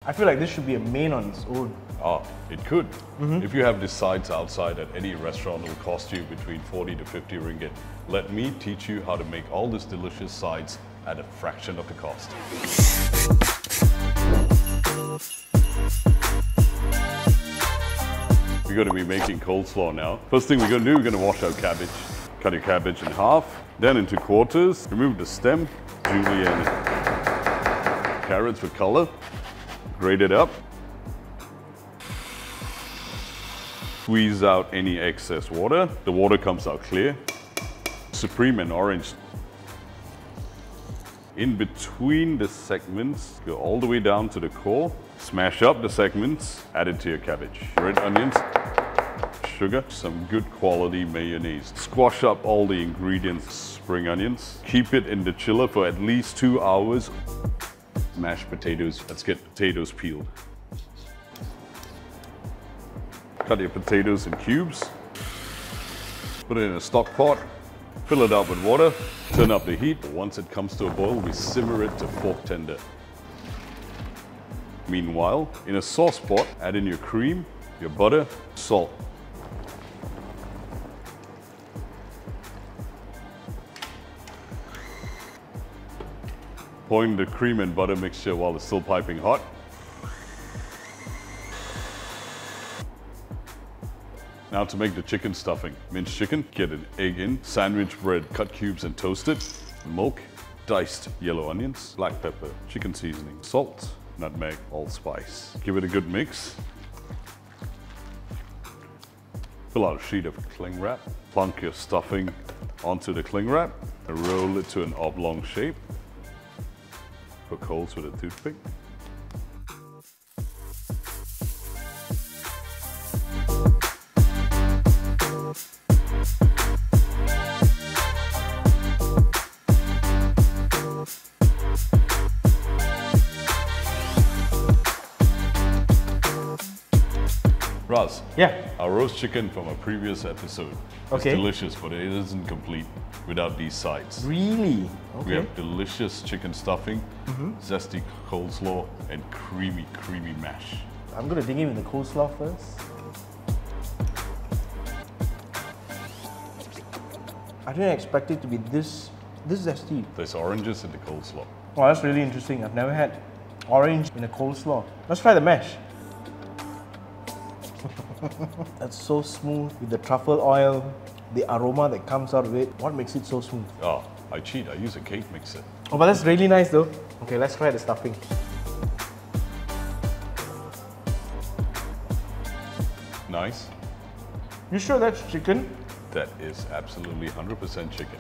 I feel like this should be a main on its own. Ah, it could. If you have these sides outside at any restaurant, it will cost you between 40 to 50 ringgit. Let me teach you how to make all these delicious sides at a fraction of the cost. We're going to be making coleslaw now. First thing we're going to do, we're going to wash our cabbage. Cut your cabbage in half, then into quarters. Remove the stem, julienne carrots for color. Grate it up. Squeeze out any excess water. The water comes out clear. Supreme and orange. In between the segments, go all the way down to the core. Smash up the segments, add it to your cabbage. Red onions, sugar, some good quality mayonnaise. Squash up all the ingredients, spring onions. Keep it in the chiller for at least 2 hours. Mashed potatoes. Let's get potatoes peeled. Cut your potatoes in cubes. Put it in a stock pot. Fill it up with water. Turn up the heat. Once it comes to a boil, we simmer it to fork tender. Meanwhile, in a sauce pot, add in your cream, your butter, salt. Pour in the cream and butter mixture while it's still piping hot. Now to make the chicken stuffing. Minced chicken, get an egg in, sandwich bread, cut cubes and toast it, milk, diced yellow onions, black pepper, chicken seasoning, salt, nutmeg, allspice. Give it a good mix. Fill out a sheet of cling wrap, plunk your stuffing onto the cling wrap, and roll it to an oblong shape. Poke holes with a toothpick. Raz, Yeah. our roast chicken from a previous episode is delicious, but it isn't complete without these sides. Really? We have delicious chicken stuffing, zesty coleslaw, and creamy mash. I'm gonna dig in with the coleslaw first. I didn't expect it to be this zesty. There's oranges in the coleslaw. Wow, that's really interesting. I've never had orange in a coleslaw. Let's try the mash. That's so smooth with the truffle oil, the aroma that comes out of it. What makes it so smooth? Oh, I cheat. I use a cake mixer. Oh, but that's really nice though. Okay, let's try the stuffing. Nice. You sure that's chicken? That is absolutely 100% chicken.